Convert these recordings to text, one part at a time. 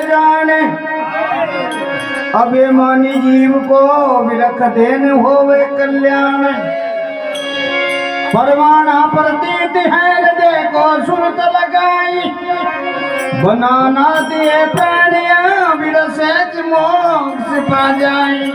जाने अभिमानी जीव को विरख देन होवे कल्याण परमाणा प्रतीत है हृदय को सुरत लगाई बनाना दिए प्राणिया विरसेच मोक्ष पा जाई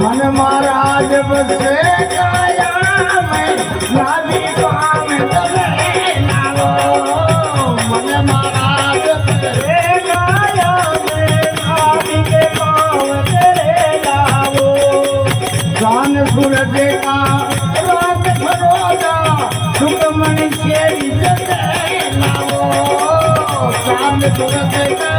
मन महाराज बसे काया मैं लाभी काम करे लाओ मन महाराज बसे काया मैं लाभी के काम करे लाओ जान सूरज का रात भरोजा सुख मनुष्य इज्जत लाओ जान सूरज का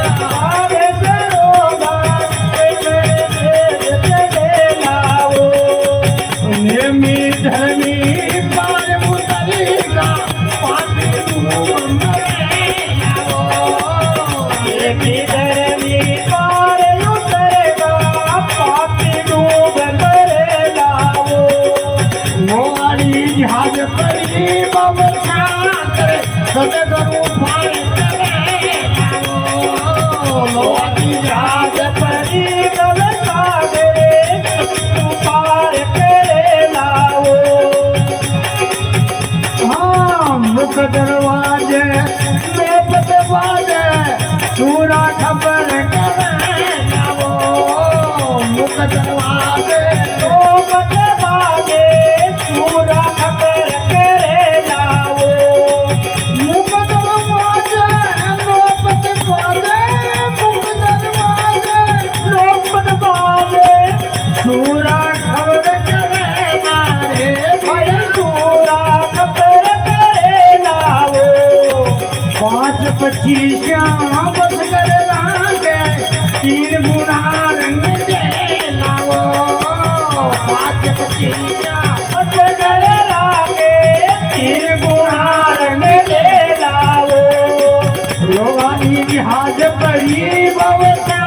जहाज पड़ी बाबा सदगुरु पार करे जहाज पड़ी बाबा पार करे लाओ हाँ मुख दरवाजे में दरवाजे सूरा खबर करे लाओ मुख दरवाजे पच्चीस बस कर लागे तीन गुना रंग दे लाओ 5-25 बस कर लागे तीन गुना रंग दे लाओ लोहानी जहाज पड़ी बवसा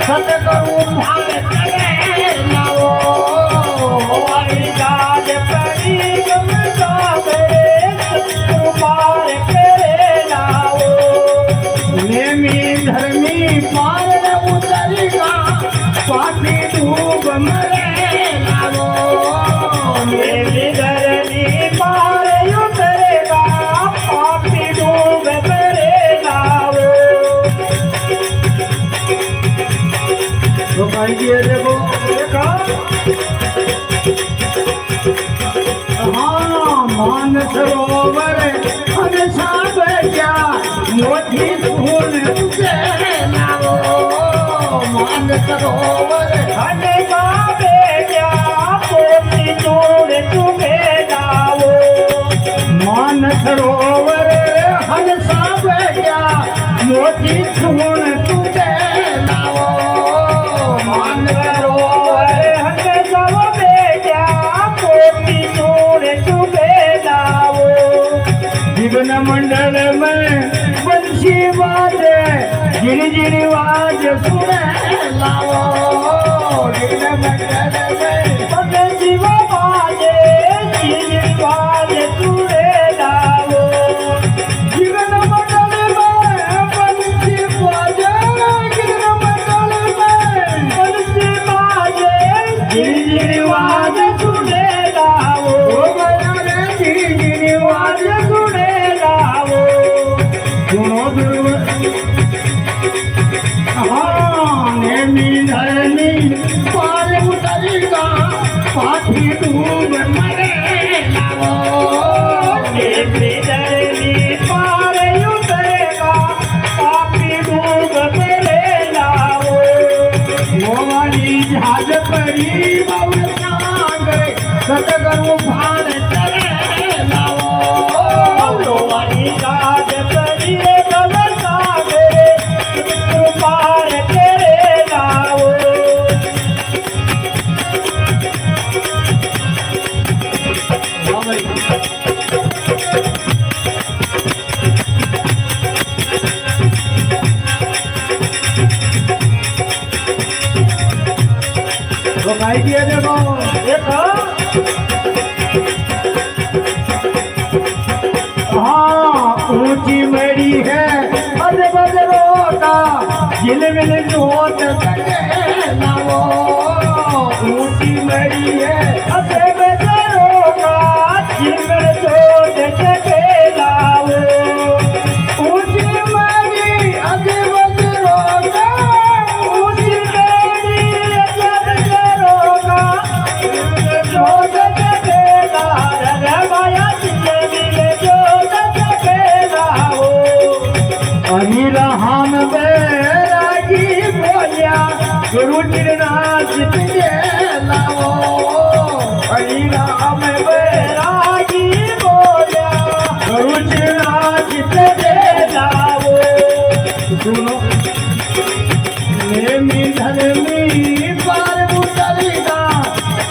सतगुरु भाग करे लाओ लोहानी जहाज पड़ी बवसा सतगुरु पार धर्मी पार उतरेगा पापी डूब मरे लाओ मोठी सून तुझे लावो मान सरोवर हने गावे क्या पोती चूड़ तुगे लावो मान सरोवर हंसा बेटा मोठी सून तुझे लावो मान सरोवर हने गावे क्या पोती चूड़ तुगे लावो जीवन मंडल में बंसी बाजे गिर गिर वाज सुने लावो जीवन मंडल में पगे जीव बाजे जीवाज तुड़े लावो जीवन मंडल में बंसी बाजे गिर मंडल में बंसी बाजे जीवाज तुड़े लावो ओ गया रे गिर वाज तुड़े लावो सुनो दुर्व हाँ नेमी धरनी पार उतरेगा पाठी डूब मरे लावो धरनी पार उतरेगा पापी डूब मेरे लावो मोवाली जहाज परी बाबू सागर सतगुरु भान चले लावो लोवानी काज करिए गल सागे पार तेरे लावो तो भाई दिए देखो देखो हाँ ऊंची मेरी है बज बज रोता झिलमिल नोट लावो ऊंची मेरी है असे बेचारोगा जिगर चोट के लावो ऊंची मेरी अज बज रोता ऊंची मेरी जब करोगा चोट के लार रवाया जिले चोट के लावो अहिरा हम बैरागी बोलिया गुरु गिरनाथ तुझे लावो अहिरा हम बैरागी बोलिया गुरु गिरनाथ तुझे लावो सुनो नेमी धर्मी पार उतरेगा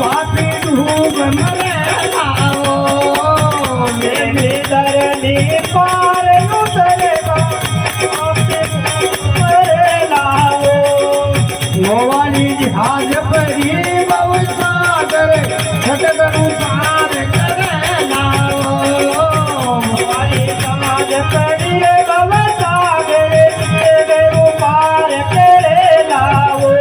पापी डूब मरे लावो मेरी धरनी पार उतरेगा मेरे लावो मोवाली जहाज परी बव सागर सतगुरु पार करे लावो हमारी समाज करिए बाबा सागे तेरे पार तेरे लावो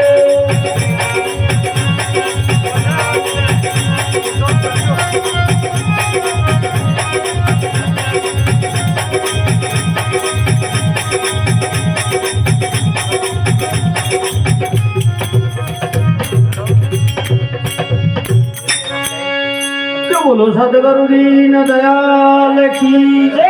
बोलो सतगुरु दीन दयाल की जय।